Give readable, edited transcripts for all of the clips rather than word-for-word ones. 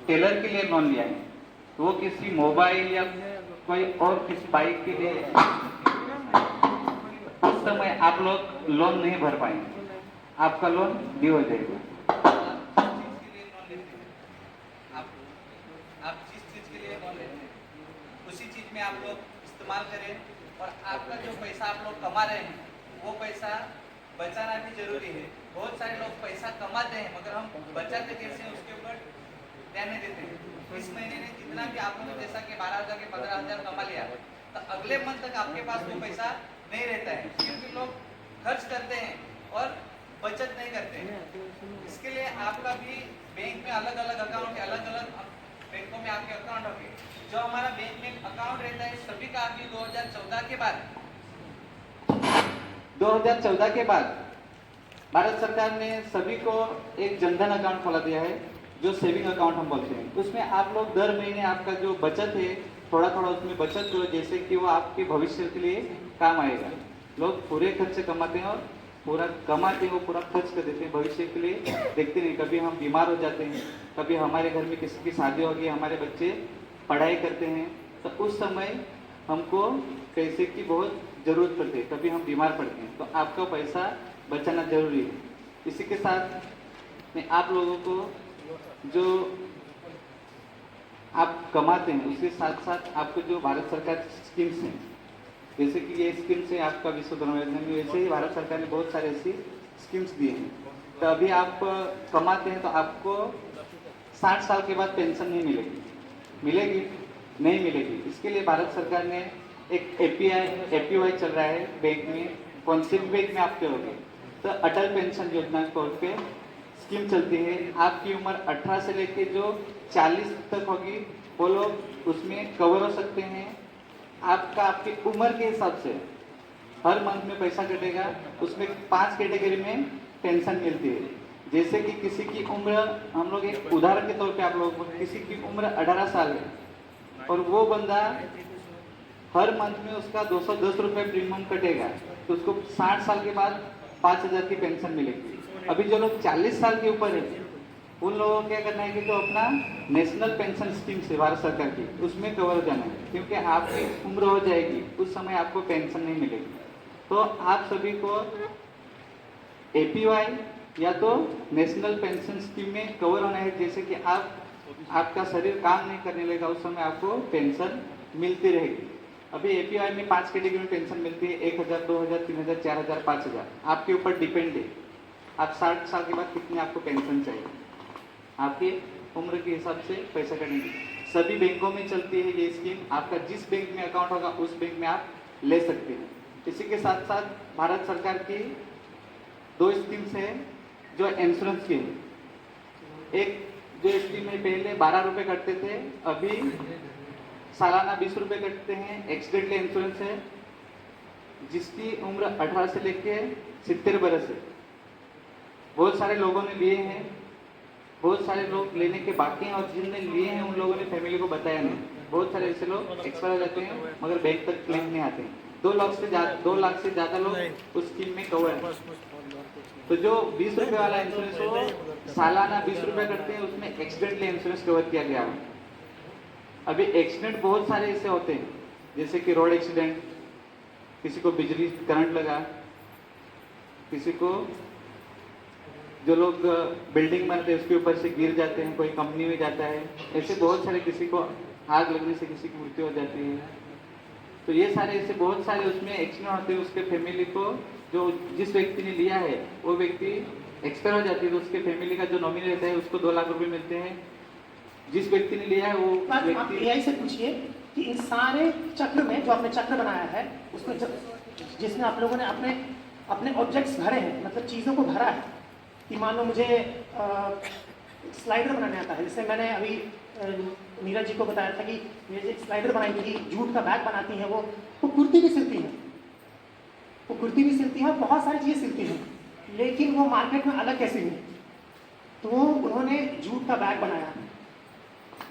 Taylor के लिए loan लिया है, तो वो किसी मोबाइल या कोई और किसी बाइक के लिए, उस समय आप लोग लोन नहीं भर पाएंगे, आपका लोन ड्यू हो जाएगा। आप जिस चीज के लिए लोन लेते हैं उसी चीज में आप लोग इस्तेमाल करें, और आपका जो पैसा आप लोग कमा रहे हैं वो पैसा बचाना भी जरूरी है। बहुत सारे लोग पैसा कमाते हैं मगर हम बचाते कैसे हैं उसके ऊपर ध्यान नहीं देते हैं। इस महीने ने जितना भी आप लोगों ने जैसा कि 12,000 के 15,000 कमा लिया, तो अगले मंथ तक आपके पास वो पैसा नहीं रहता है, क्योंकि लोग खर्च करते हैं और बचत नहीं करते हैं। इसके लिए आपका भी बैंक में अलग अलग अकाउंट है, अलग अलग बैंकों में आपके अकाउंट होंगे। जो हमारा बैंक में अकाउंट रहता है सभी का अभी 2014 के बाद भारत सरकार ने सभी को एक जनधन अकाउंट खोला दिया है, जो सेविंग अकाउंट हम बोलते हैं। उसमें आप लोग दर महीने आपका जो बचत है थोड़ा थोड़ा उसमें बचत करो, जैसे कि वो आपके भविष्य के लिए काम आएगा। लोग पूरे खर्चे कमाते हैं और पूरा कमाते हैं वो पूरा खर्च कर देते हैं, भविष्य के लिए देखते नहीं। कभी हम बीमार हो जाते हैं, कभी हमारे घर में किसी की शादी हो गई, हमारे बच्चे पढ़ाई करते हैं, तो उस समय हमको पैसे की बहुत जरूरत पड़ती है, कभी हम बीमार पड़ते हैं, तो आपका पैसा बचाना जरूरी है। इसी के साथ मैं आप लोगों को जो आप कमाते हैं उसके साथ साथ आपको जो भारत सरकार की स्कीम्स हैं, जैसे कि ये स्कीम्स है आपका विश्व धर्म योजना में, वैसे ही भारत सरकार ने बहुत सारे ऐसी स्कीम्स दिए हैं। तो अभी आप कमाते हैं तो आपको 60 साल के बाद पेंशन नहीं मिलेगी, मिलेगी नहीं मिलेगी। इसके लिए भारत सरकार ने एक एपीवाई चल रहा है बैंक में, कौन से भी बैंक में आप करोगे तो अटल पेंशन योजना तौर पे स्कीम चलती है। आपकी उम्र 18 से लेके जो 40 तक होगी वो लोग उसमें कवर हो सकते हैं। आपका आपकी उम्र के हिसाब से हर मंथ में पैसा कटेगा, उसमें 5 कैटेगरी में पेंशन मिलती है। जैसे कि किसी की उम्र, हम लोग एक उदाहरण के तौर पे आप लोग, किसी की उम्र 18 साल है और वो बंदा हर मंथ में उसका 210 रुपये प्रीमियम कटेगा, तो उसको 60 साल के बाद 5,000 की पेंशन मिलेगी। अभी जो लोग 40 साल के ऊपर है उन लोगों को क्या करना है कि तो अपना नेशनल पेंशन स्कीम से भारत सरकार की उसमें कवर हो जाना है, क्योंकि आपकी उम्र हो जाएगी उस समय आपको पेंशन नहीं मिलेगी। तो आप सभी को एपीवाई या तो नेशनल पेंशन स्कीम में कवर होना है, जैसे कि आपका शरीर काम नहीं करने लगेगा उस समय आपको पेंशन मिलती रहेगी। अभी एपीवाई में 5 कैटेगरी में पेंशन मिलती है, 1,000, 2,000, 3,000, 4,000, 5,000, आपके ऊपर डिपेंड है आप 60 साल के बाद कितनी आपको पेंशन चाहिए, आपके उम्र के हिसाब से पैसा कटेंगे। सभी बैंकों में चलती है ये स्कीम, आपका जिस बैंक में अकाउंट होगा उस बैंक में आप ले सकते हैं। इसी के साथ साथ भारत सरकार की 2 स्कीम्स है जो इंश्योरेंस की है। एक जो स्कीम है पहले 12 रुपये कटते थे, अभी सालाना 20 रुपये कटते हैं। एक्सीडेंटल इंश्योरेंस है जिसकी उम्र 18 से लेके 70 बरस है। बहुत सारे लोगों ने लिए हैं, बहुत सारे लोग लेने के बाकी हैं, और जिनने लिए हैं उन लोगों ने फैमिली को बताया नहीं। बहुत सारे ऐसे लोग एक्सपायर हो जाते हैं मगर बैंक तक क्लेम नहीं आते हैं। 2 लाख से ज़्यादा लोग उस स्कीम में कवर है। तो जो 20 रुपये वाला इंश्योरेंस हो सालाना 20 रुपये करते हैं, उसमें एक्सीडेंटल इंश्योरेंस कवर किया गया है। अभी एक्सीडेंट बहुत सारे ऐसे होते हैं, जैसे कि रोड एक्सीडेंट, किसी को बिजली करंट लगा, किसी को जो लोग बिल्डिंग बनते हैं उसके ऊपर से गिर जाते हैं, कोई कंपनी में जाता है, ऐसे बहुत सारे, किसी को आग लगने से किसी की मृत्यु हो जाती है। तो ये सारे ऐसे बहुत सारे उसमें एक्सीडेंट होते हैं। उसके फैमिली को, जो जिस व्यक्ति ने लिया है वो व्यक्ति एक्सपायर हो जाती है, तो उसके फैमिली का जो नॉमिनी रहता है उसको 2 लाख रुपए मिलते हैं। जिस व्यक्ति ने लिया है वो व्यक्ति, आप एआई से पूछिए कि इन सारे चक्र में जो आपने चक्र बनाया है उसमें जिसमें आप लोगों ने अपने अपने ऑब्जेक्ट्स भरे हैं, मतलब चीज़ों को भरा है कि मान लो मुझे स्लाइडर बनाने आता है। जैसे मैंने अभी नीरज जी को बताया था कि मुझे एक स्लाइडर बनाई थी, जूट का बैग बनाती हैं वो कुर्ती भी सिलती हैं, वो कुर्ती भी सिलती है, बहुत सारी चीज़ें सिलती हैं, लेकिन वो मार्केट में अलग कैसे हुई? तो उन्होंने जूट का बैग बनाया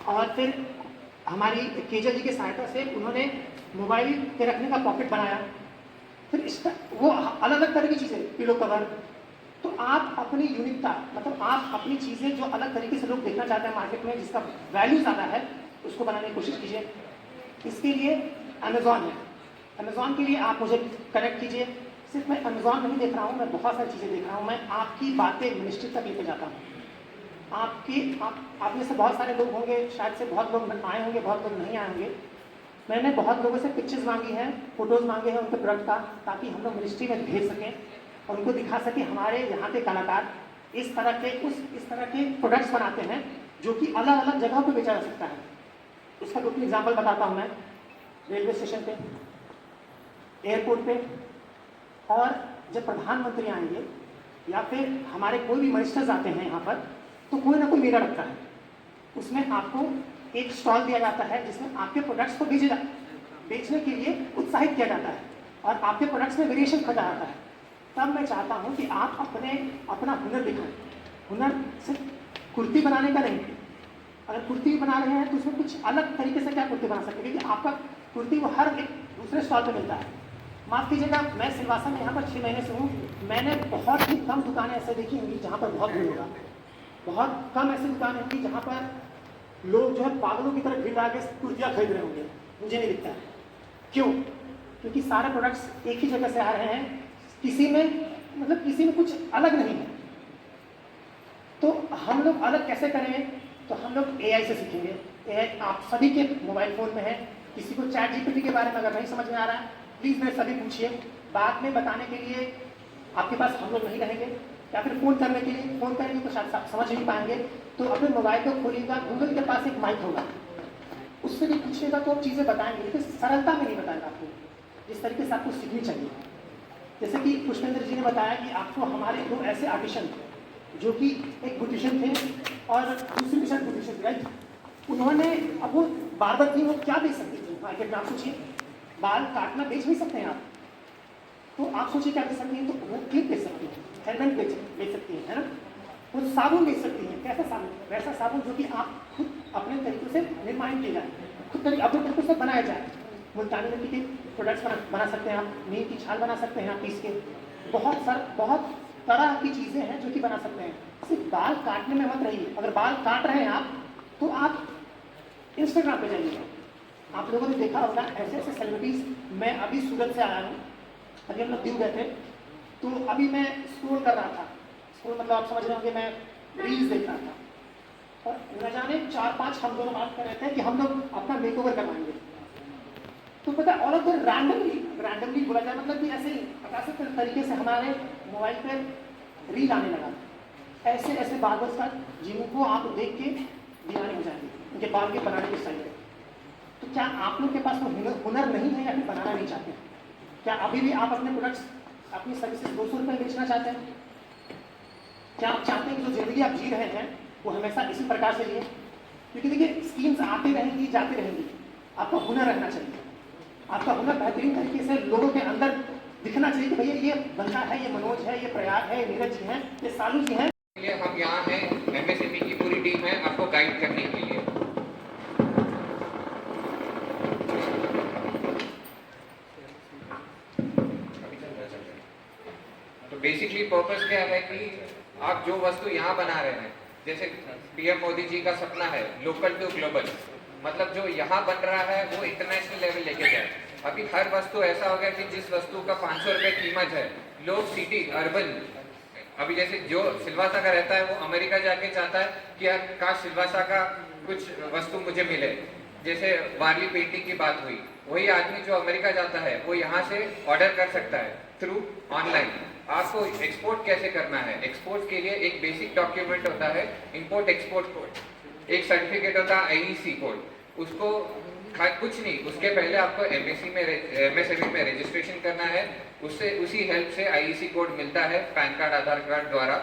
और फिर हमारी केजल जी की सहायता से उन्होंने मोबाइल के रखने का पॉकेट बनाया। फिर इसका वो अलग अलग तरह की चीज़ें, पिलो कवर, तो आप अपनी यूनिकता, मतलब आप अपनी चीज़ें जो अलग तरीके से लोग देखना चाहते हैं मार्केट में, जिसका वैल्यू ज़्यादा है, उसको बनाने की कोशिश कीजिए। इसके लिए अमेज़ॉन है। अमेज़ॉन के लिए आप मुझे कनेक्ट कीजिए। सिर्फ मैं अमेज़ॉन नहीं देख रहा हूँ, मैं बहुत सारी चीज़ें देख रहा हूँ। मैं आपकी बातें मिनिस्ट्री तक लेके जाता हूँ। आप में से बहुत सारे लोग होंगे, शायद से बहुत लोग आए होंगे, बहुत लोग नहीं आए होंगे। मैंने बहुत लोगों से पिक्चर्स मांगी हैं, फोटोज़ मांगे हैं उनके प्रोडक्ट का, ताकि हम लोग मिनिस्ट्री में भेज सकें और उनको दिखा सकें हमारे यहाँ के कलाकार इस तरह के प्रोडक्ट्स बनाते हैं जो कि अलग अलग जगहों पे बेचा जा सकता है। उसका दो तीन एग्जाम्पल बताता हूँ मैं। रेलवे स्टेशन पे, एयरपोर्ट पे, और जब प्रधानमंत्री आएंगे या फिर हमारे कोई भी मिनिस्टर्स आते हैं यहाँ पर, तो कोई ना कोई मेला लगता है। उसमें आपको एक स्टॉल दिया जाता है जिसमें आपके प्रोडक्ट्स को बेचने के लिए उत्साहित किया जाता है और आपके प्रोडक्ट्स में वेरिएशन खोजा जाता है। तब मैं चाहता हूँ कि आप अपना हुनर दिखाएं। हुनर सिर्फ कुर्ती बनाने का नहीं। अगर कुर्ती बना रहे हैं तो उसमें कुछ अलग तरीके से क्या कुर्ती बना सकते हैं, क्योंकि आपका कुर्ती वो हर एक दूसरे स्टॉल पे मिलता है। माफ़ कीजिएगा, मैं सिलवासा में यहाँ पर 6 महीने से हूँ। मैंने बहुत ही कम दुकानें ऐसे देखी होंगी जहाँ पर बहुत भीड़ होगा। बहुत कम ऐसी दुकानें होंगी जहाँ पर लोग जो है पागलों की तरह भीड़ लगा के कुर्तियाँ खरीद रहे होंगे। मुझे नहीं दिखता है। क्यों? क्योंकि सारे प्रोडक्ट्स एक ही जगह से आ रहे हैं। किसी में कुछ अलग नहीं है। तो हम लोग अलग कैसे करेंगे? तो हम लोग AI से सीखेंगे। AI आप सभी के मोबाइल फ़ोन में है। किसी को चैट GPT के बारे में अगर नहीं समझ में आ रहा है, प्लीज़ मेरे सभी पूछिए। बाद में बताने के लिए आपके पास हम लोग नहीं रहेंगे, या फिर फ़ोन करने के लिए फ़ोन करेंगे तो शायद आप समझ नहीं पाएंगे। तो अपने मोबाइल को खोलिएगा, गूगल के पास एक माइक होगा, उससे भी पूछिएगा तो चीज़ें बताएंगे, लेकिन सरलता में नहीं बताएगा आपको, जिस तरीके से आपको सीखनी चाहिए। जैसे कि पुष्पेंद्र जी ने बताया कि आपको हमारे दो ऐसे आर्टिशन, जो कि एक ब्यूटिशियन थे और दूसरी भी शायद ब्यूटिशियन, राइट? उन्होंने, अब वो बार्बर थी, वो क्या बेच सकती थी मार्केट में? आप सोचिए, बाल काटना बेच नहीं सकते हैं आप, तो आप सोचिए क्या बेच सकती हैं? तो वो क्लिप बेच सकती हैं, हेलमेट बेच सकती हैं, है ना? वो साबुन बेच सकती हैं। कैसा साबुन? वैसा साबुन जो कि आप खुद अपने तरीके से निर्माण किया जाए, अपने तरीके से बनाया जाए। मुल्तानी मिट्टी के प्रोडक्ट्स बना सकते हैं आप, नीम की छाल बना सकते हैं आप पीस के। बहुत तरह की चीज़ें हैं जो कि बना सकते हैं। सिर्फ बाल काटने में मत रहिए। अगर बाल काट रहे हैं आप, तो आप इंस्टाग्राम पे जाइए। आप लोगों ने देखा होगा ऐसे ऐसे सेलिब्रिटीज़। मैं अभी सूरत से आया हूँ, अभी हम लोग दीव गए थे, तो अभी मैं स्क्रॉल कर रहा था। स्क्रॉल मतलब आप समझ रहे होंगे, मैं रील्स देख रहा था और न जाने 4-5 हम दोनों बात कर रहे थे कि हम लोग अपना मेकओवर करवाएंगे। तो पता है, और फिर रैंडमली बोला जाए, मतलब कि ऐसे ही अकाशिक तरीके से हमारे मोबाइल पे रील आने लगा। ऐसे ऐसे बार्बर्स का, जिनको आप देख के दीवाने हो जाएंगे उनके बाल के बनाने के स्टाइल पे। तो क्या आप लोग के पास वो हुनर नहीं है या फिर बनाना नहीं चाहते? क्या अभी भी आप अपने प्रोडक्ट्स, अपनी सर्विसेज 200 रुपये बेचना चाहते हैं? क्या आप चाहते हैं कि जो जिंदगी आप जी रहे हैं वो हमेशा इसी प्रकार से जिए? क्योंकि देखिए, स्कीम्स आती रहेंगी, जाती रहेंगी। आपका हुनर रहना चाहिए। आपका हुनर बेहतरीन तरीके से लोगों के अंदर दिखना चाहिए कि भैया ये बंदा है, ये मनोज है, ये प्रयाग है, ये नीरज जी हैं, ये सालू जी हैं। हम यहाँ हैं, MSME की पूरी टीम है आपको गाइड करने के लिए। तो बेसिकली पर्पस क्या है कि आप जो वस्तु यहाँ बना रहे हैं, जैसे PM मोदी जी का सपना है लोकल टू ग्लोबल, मतलब जो यहाँ बन रहा है वो इंटरनेशनल लेवल लेके जाए। अभी हर वस्तु ऐसा हो गया कि जिस वस्तु का 500 रुपये कीमत है, लोग सिटी अर्बन, अभी जैसे जो सिलवासा का रहता है वो अमेरिका जाके चाहता है कि यार काश सिलवासा का कुछ वस्तु मुझे मिले। जैसे वारली पेंटिंग की बात हुई, वही आदमी जो अमेरिका जाता है वो यहाँ से ऑर्डर कर सकता है थ्रू ऑनलाइन। आपको एक्सपोर्ट कैसे करना है? एक्सपोर्ट के लिए एक बेसिक डॉक्यूमेंट होता है इंपोर्ट एक्सपोर्ट कोड, एक सर्टिफिकेट होता है IEC कोड। उसको कुछ नहीं, उसके पहले आपको MSME में रजिस्ट्रेशन करना है। उससे उसी हेल्प से IEC कोड मिलता है पैन कार्ड, आधार कार्ड द्वारा।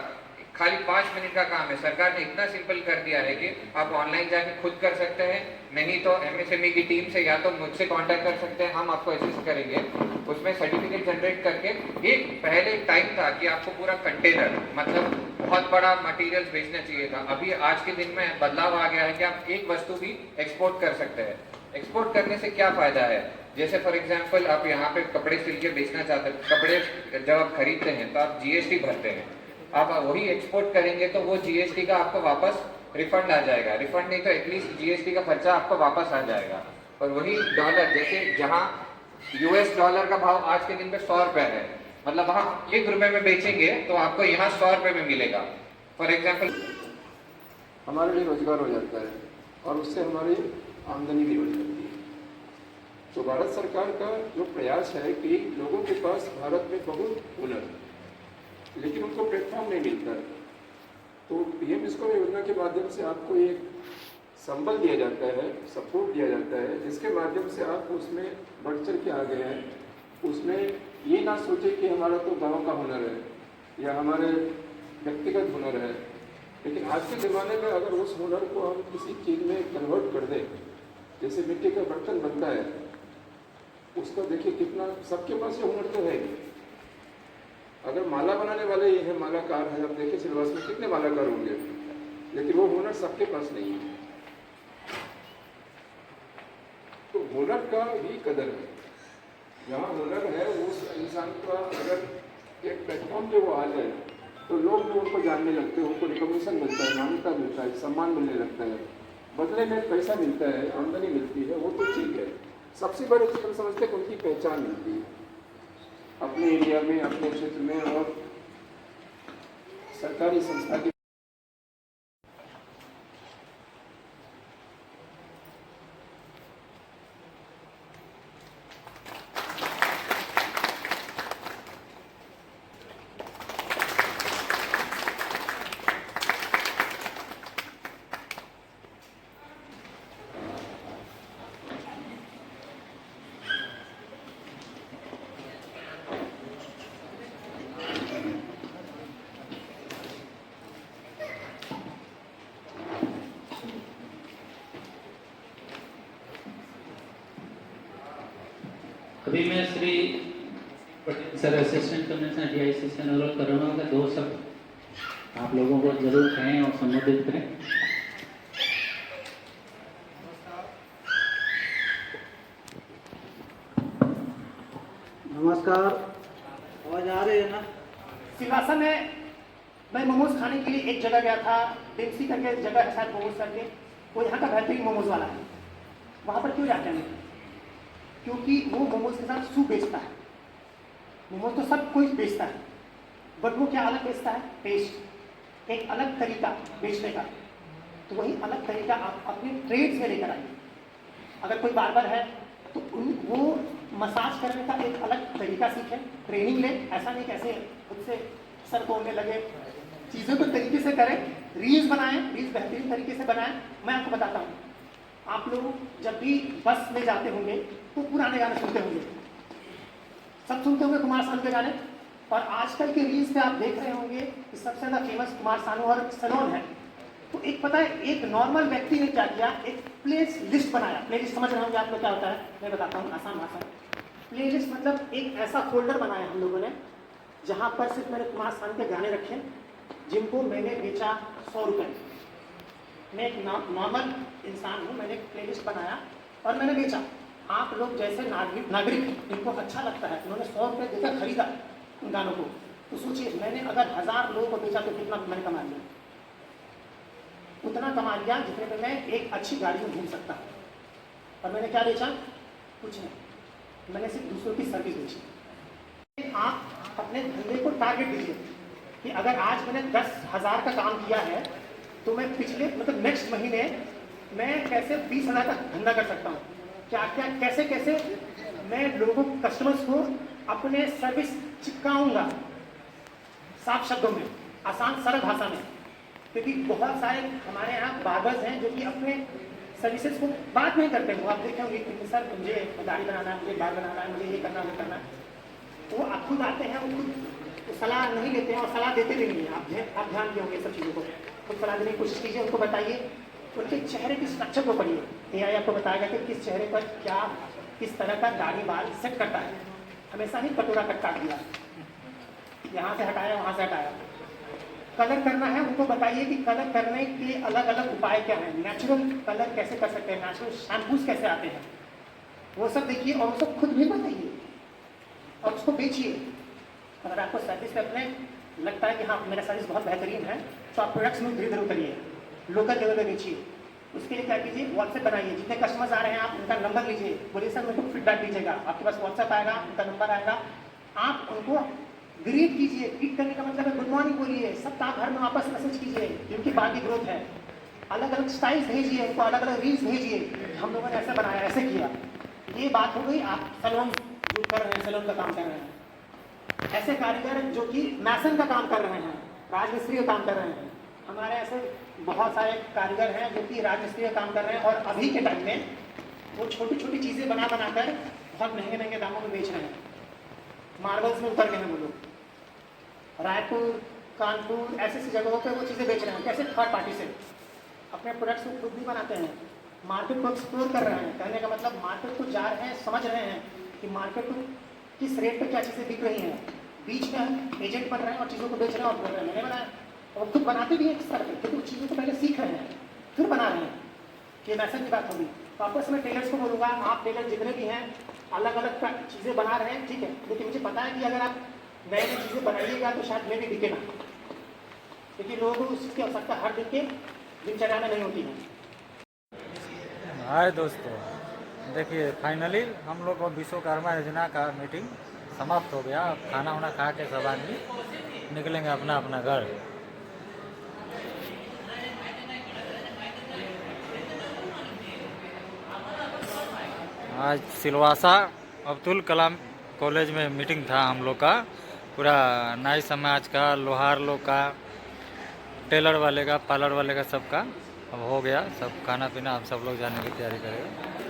खाली 5 मिनट का काम है। सरकार ने इतना सिंपल कर दिया है कि आप ऑनलाइन जाके खुद कर सकते हैं, नहीं तो MSME की टीम से या तो मुझसे कांटेक्ट कर सकते हैं, हम आपको असिस्ट करेंगे। उसमें सर्टिफिकेट जनरेट करके, एक पहले टाइम था कि आपको पूरा कंटेनर, मतलब बहुत बड़ा मटेरियल बेचना चाहिए था। अभी आज के दिन में बदलाव आ गया है कि आप एक वस्तु भी एक्सपोर्ट कर सकते हैं। एक्सपोर्ट करने से क्या फायदा है? जैसे फॉर एग्जांपल आप यहाँ पे कपड़े सिल के बेचना चाहते हैं, कपड़े जब आप खरीदते हैं तो आप GST भरते हैं। आप वही एक्सपोर्ट करेंगे तो वो जीएसटी का आपको वापस रिफंड आ जाएगा, रिफंड नहीं तो एटलीस्ट जीएसटी का खर्चा आपको वापस आ जाएगा। और वही डॉलर, जैसे जहां यूएस डॉलर का भाव आज के दिन पे 100 रुपए है, मतलब वहां 1 रुपए में बेचेंगे तो आपको यहाँ 100 रुपए में मिलेगा। फॉर एग्जाम्पल हमारे लिए रोजगार हो जाता है और उससे हमारी आमदनी भी हो जाती है। तो भारत सरकार का जो प्रयास है कि लोगों के पास भारत में बहुत हुनर है लेकिन उनको प्लेटफॉर्म नहीं मिलता है, तो पीएम विश्वकर्मा योजना के माध्यम से आपको एक संबल दिया जाता है, सपोर्ट दिया जाता है, जिसके माध्यम से आप उसमें बढ़ चढ़ के आ गए हैं। उसमें ये ना सोचे कि हमारा तो गांव का हुनर है या हमारे व्यक्तिगत हुनर है, लेकिन आज के ज़माने में अगर उस हुनर को हम किसी चीज़ में कन्वर्ट कर दें, जैसे मिट्टी का बर्तन बनता है, उसका देखिए कितना, सबके पास ये हुनर तो है। अगर माला बनाने वाले ये है, मालाकार है, हम देखें सिलवास में कितने मालाकार होंगे, लेकिन वो हुनर सबके पास नहीं है। तो हुनर का भी कदर है, जहाँ हुनर है उस इंसान का अगर एक प्लेटफॉर्म पे वो आ जाए तो लोग भी उनको जानने लगते हैं, उनको रिकॉग्निशन मिलता है, मान्यता मिलता है, सम्मान मिलने लगता है, बदले में पैसा मिलता है, आमदनी मिलती है, वो तो ठीक है। सबसे बड़ी चीज हम समझते हैं कि उनकी पहचान मिलती है अपने एरिया में, अपने क्षेत्र में, और सरकारी संस्था की अभी मैं Shri Patel sir assistant commissioner DIC से अनुरोध कर रहा हूँ कि 2 शब्द आप लोगों को जरूर कहें और संबोधित करें। नमस्कार, आवाज आ रही है ना? सिलवासा में मैं मोमोज खाने के लिए एक जगह गया था, डेमसी करके जगह है शायद मोमोज करके, वो यहाँ का बेहतरीन मोमोज वाला है। वहाँ पर क्यों जाते हैं? क्योंकि वो मोमोज के साथ सूप बेचता है। मोमोज तो सब कोई बेचता है, बट वो क्या अलग बेचता है? टेस्ट, एक अलग तरीका बेचने का। तो वही अलग तरीका आप अपने ट्रेड से लेकर आइए। अगर कोई बार्बर है तो वो मसाज करने का एक अलग तरीका सीखें, ट्रेनिंग ले। ऐसा नहीं कैसे खुद से सर तोड़ने लगे, चीज़ों को तरीके से करें। रील्स बनाएं, रील्स बेहतरीन तरीके से बनाएं। मैं आपको बताता हूँ, आप लोग जब भी बस में जाते होंगे तो पुराने गाने सुनते होंगे, सब सुनते होंगे कुमार सानू के गाने। और आजकल के रील्स पे आप देख रहे होंगे कि सबसे ज़्यादा फेमस कुमार सानू और सलोन है। तो एक पता है, एक नॉर्मल व्यक्ति ने क्या किया, एक प्ले लिस्ट बनाया। प्ले लिस्ट समझ रहे होंगे आप लोग क्या होता है, मैं बताता हूँ आसान भाषा में। प्ले लिस्ट मतलब एक ऐसा फोल्डर बनाया हम लोगों ने जहाँ पर सिर्फ मैंने कुमार सानू के गाने रखे, जिनको मैंने बेचा 100 रुपये। मैं एक नॉर्मल इंसान हूँ, मैंने एक प्ले लिस्ट बनाया और मैंने बेचा। आप लोग जैसे नागरिक इनको अच्छा लगता है, उन्होंने 100 रुपये देकर खरीदा उन गानों को। तो सोचिए, मैंने अगर 1000 लोगों को बेचा तो कितना मैंने कमा लिया? उतना कमा लिया जितने में मैं एक अच्छी गाड़ी में घूम सकता हूँ। और मैंने क्या बेचा? कुछ नहीं, मैंने सिर्फ दूसरों की सर्विस बेची। आप अपने धंधे को टारगेट दीजिए कि अगर आज मैंने 10,000 का काम किया है तो मैं पिछले मतलब नेक्स्ट महीने मैं कैसे 20,000 का धंधा कर सकता हूँ। क्या क्या कैसे कैसे मैं लोगों कस्टमर्स को अपने सर्विस चिपकाऊंगा, साफ शब्दों में, आसान सरल भाषा में। क्योंकि बहुत सारे हमारे यहाँ बार्बर्स हैं जो कि अपने सर्विसेज को बात नहीं करते हैं। आप देखे होंगे कि सर मुझे दाढ़ी बनाना है, मुझे बाल बनाना है, मुझे ये करना है, वो करना है। तो वो आप खुद आते हैं, वो खुद सलाह नहीं लेते हैं और सलाह देते भी नहीं हैं। आप ध्यान दिए होंगे सब चीज़ों को, खुद सलाह देने की कोशिश कीजिए, उनको बताइए, उनके चेहरे की स्ट्रक्चर को पढ़िए। एआई आपको बताएगा कि किस चेहरे पर क्या किस तरह का दाढ़ी बाल सेट करता है। हमेशा ही कटोरा कट काट दिया, यहाँ से हटाया, वहाँ से हटाया। कलर करना है, उनको बताइए कि कलर करने के अलग अलग उपाय क्या हैं, नेचुरल कलर कैसे कर सकते हैं, नेचुरल शैम्पूज कैसे आते हैं, वो सब देखिए और वो सब खुद भी बताइए और उसको बेचिए। अगर आपको सर्विस पे अपने लगता है कि हाँ मेरा सर्विस बहुत बेहतरीन है, तो आप प्रोडक्ट्स में धीरे धीरे उतरिए, लोकल लेवल पे बेचिए। उसके लिए क्या कीजिए, व्हाट्सएप बनाइए, जितने कस्टमर्स आ रहे हैं आप उनका नंबर लीजिए, बोलिए सर मेरे को फीडबैक दीजिएगा, आपके पास व्हाट्सएप आएगा, उनका नंबर आएगा, आप उनको ग्रीट कीजिए। ग्रीट करने का मतलब है गुड मॉर्निंग बोलिए, सप्ताह भर में वापस मैसेज कीजिए, क्योंकि बाकी ग्रोथ है। अलग अलग स्टाइल्स भेजिए उनको, अलग अलग रील्स भेजिए, हम लोगों ने ऐसा बनाया, ऐसे किया। ये बात हो गई, आप सैलून जो कर रहे हैं, सैलून का काम कर रहे हैं। ऐसे कारीगर जो कि मैसन का काम कर रहे हैं, राजमिस्त्री का काम कर रहे हैं, हमारे ऐसे बहुत सारे कारीगर हैं जो कि राजमिस्त्री का काम कर रहे हैं, और अभी के टाइम में वो छोटी छोटी चीज़ें बना बनाकर बहुत महंगे महंगे दामों में बेच रहे हैं। मार्बल्स में उतर गए हैं वो लोग, रायपुर, कानपुर, ऐसी ऐसी जगहों पे वो चीज़ें बेच रहे हैं। कैसे? थर्ड पार्टी से। अपने प्रोडक्ट्स को खुद भी बनाते हैं, मार्केट को एक्सप्लोर कर रहे हैं। कहने का मतलब मार्केट को जा रहे हैं, समझ रहे हैं कि मार्केट को किस रेट पे क्या चीज़ें बिक रही हैं। बीच में हम एजेंट बन रहे हैं और चीज़ों को बेच रहे हैं और बोल रहे हैं मैंने बनाया, और खुद बनाते भी हैं इस तरह के, क्योंकि उस चीज़ों को पहले सीख रहे हैं फिर बना रहे हैं। ये मैसेज की बात होगी। वापस मैं टेलर्स को बोलूँगा, आप टेलर जितने भी हैं अलग अलग चीज़ें बना रहे हैं, ठीक है, लेकिन मुझे पता है कि अगर आप नई नई चीज़ें बनाइएगा तो शायद मैं भी बिके ना, क्योंकि लोगों को उसकी आवश्यकता हर दिन के दिनचर्या में नहीं होती है। हाय दोस्तों, देखिए फाइनली हम लोग को विश्वकर्मा योजना का मीटिंग समाप्त हो गया। अब खाना वाना खा के सब आदमी निकलेंगे अपना अपना घर। आज सिलवासा अब्दुल कलाम कॉलेज में मीटिंग था हम लोग का, पूरा नाई समाज का, लोहार लोग का, टेलर वाले का, पार्लर वाले का, सबका अब हो गया। सब खाना पीना हम सब लोग जाने की तैयारी करेंगे।